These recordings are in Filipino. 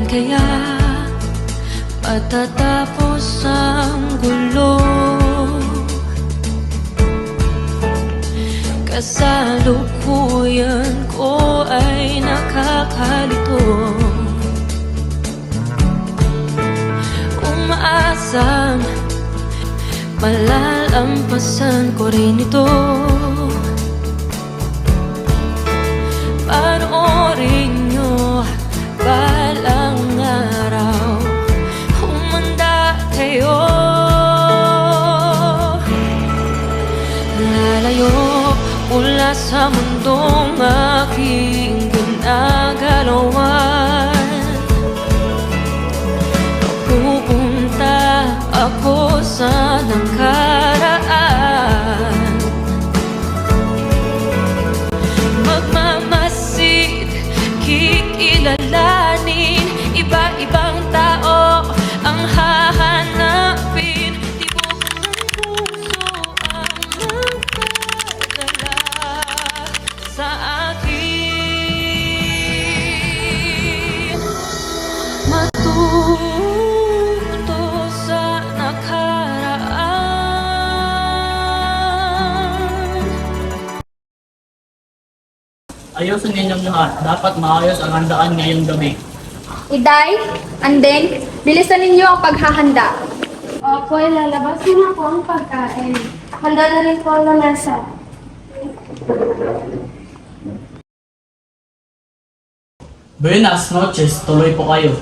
kaya matatapos ang gulo? Kasalukuyan ko ay nakakalito, umaasang malalampasan ko rin ito. Panoorin nyo balang araw, humanda kayo. Lalayo mula sa mundong aking ginagalawan, pupunta ako sa nakaraan. Magmamasid, kikilalanin, iba-ibang tao ang hahanapin. Tibok ng puso ang magdadala sa akin. Matuto sa nakaraan. Ayusin ninyong lahat. Dapat maayos ang handaan ngayong gabi. Iday, Anden, bilisan ninyo ang paghahanda. Opo, ilalabas na po ang pagkain. Handa na rin po ang lamesa. Buenas noches, tuloy po kayo.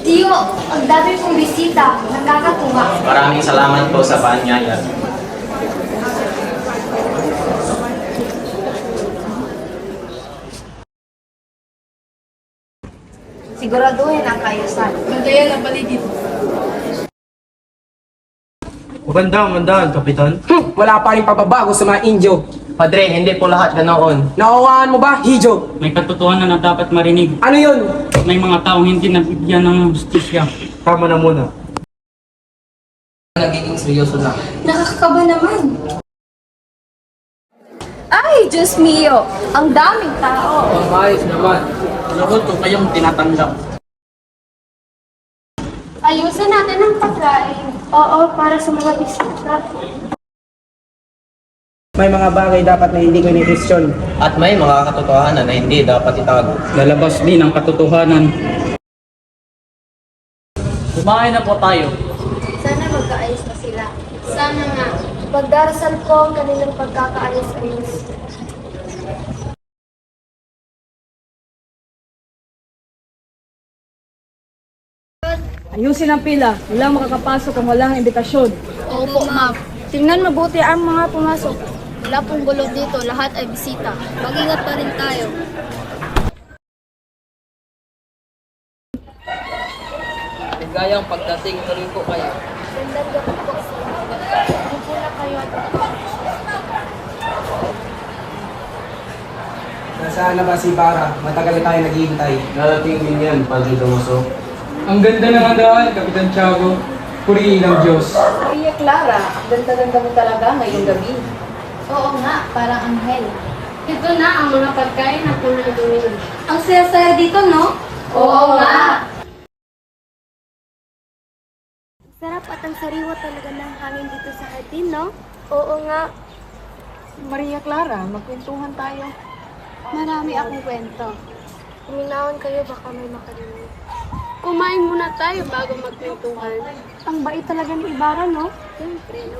Tiyo, ang dami pong bisita. Nakakatuwa. Maraming salamat po sa paanyaya. Siguraduhin ang kaayusan. Magayan ang paligid. Magandang, Kapitan. Wala pa rin pababago sa mga Indio. Padre, hindi po lahat ganoon. Nakuhaan mo ba, Hijo? May katotohanan na dapat marinig. Ano yun? May mga taong hindi nabigyan ng hustisya. Tama na muna. Nagiging seryoso na. Nakakakaba naman. Ay, Diyos mio, ang daming tao. Maayos naman. Lugod ko kayong tinatanggap. Ayusin natin ang pagkain. Oo, para sa mga bisita. May mga bagay dapat na hindi ko ni-question. At may mga katotohanan na hindi dapat itago. Lalabas din ang katotohanan. Kumain na po tayo. Sana magkaayos na sila. Sana nga. Magdarasal ko ang kanilang pagkakaayos-ayos. Ayusin ang pila. Walang makakapasok kung walang imbitasyon. Opo, ma'am. Tingnan mabuti ang mga pumasok. Wala pong gulo dito. Lahat ay bisita. Mag-ingat pa rin tayo. Ligayang pagdating tuloy po kayo. Gandang gabi po sa mga. Upo na kayo at Nasaan na ba si Bara? Matagal na tayo naghihintay. Darating din yan, Padre Tomaso. Ang ganda ng handaan, Kapitan Tiago. Purihin ang Diyos. Maria Clara, ang ganda-ganda mo talaga ngayong gabi. Oo nga, parang anghel. Ito na ang mga pagkain na punong dumi. Ang saya-saya dito, no? Oo nga. Sarap at ang sariwa talaga ng hangin dito sa hardin, no? Oo nga. Maria Clara, magkwentuhan tayo. Marami akong kwento. Kuminawan kayo, baka may makarinig. Kumain muna tayo bago magkwentuhan. Ang bait talaga ni Ibarra, no? Siyempre, no?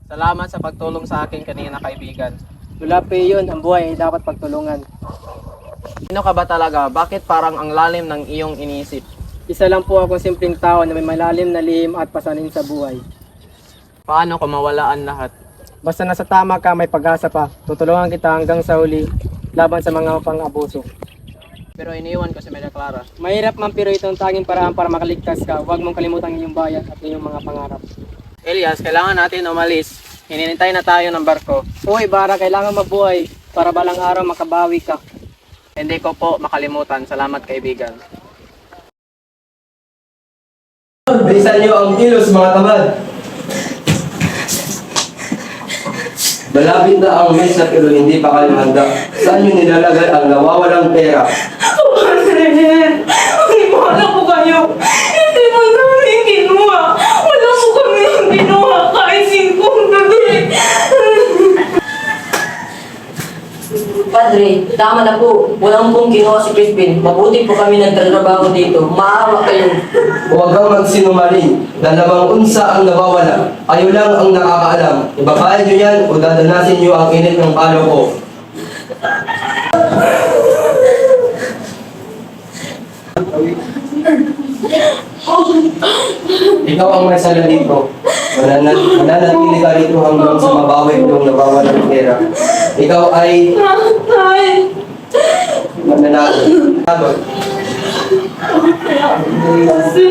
Salamat sa pagtulong sa akin kanina, kaibigan. Wala pa yun, ang buhay ay dapat pagtulungan. Sino ka ba talaga? Bakit parang ang lalim ng iyong iniisip? Isa lang po akong simpleng tao na may malalim na lihim at pasanin sa buhay. Paano ko mawalaan lahat? Basta nasa tama ka, may pag-asa pa. Tutulungan kita hanggang sa huli, laban sa mga pang-abuso. Pero iniwan ko si Maria Clara. Mahirap man pero ito ang tanging paraan para makaligtas ka. Huwag mong kalimutan ang iyong bayan at iyong mga pangarap. Elias, kailangan natin umalis. Hinintay na tayo ng barko. Uy, Bara, kailangan mabuhay para balang araw makabawi ka. Hindi ko po makalimutan. Salamat, kaibigan. Bilisan niyo ang kilos, mga tamad. Malapit na ang mesa pero hindi pa kayo handa. Saan nyo nilalagay ang nawawalang pera? Wala po kayo. Hindi mo namin kinuha. Wala po kami kinuha. Kahit 5 tuloy. Padre, tama na po. Walang pong ginawa si Crispin. Mabuti po kami nagtatrabaho dito. Maawa kayo. Huwag kang magsinungaling. Dalawang unsa ang nawawala. Kayo lang ang nakakaalam. Ibabayan nyo yan o dadanasin nyo ang init ng palo ko. Ikaw ang may sala dito. Mananatili ka dito hanggang sa mabawi yung nawawalang pera. Ikaw ay mananalo. Kasi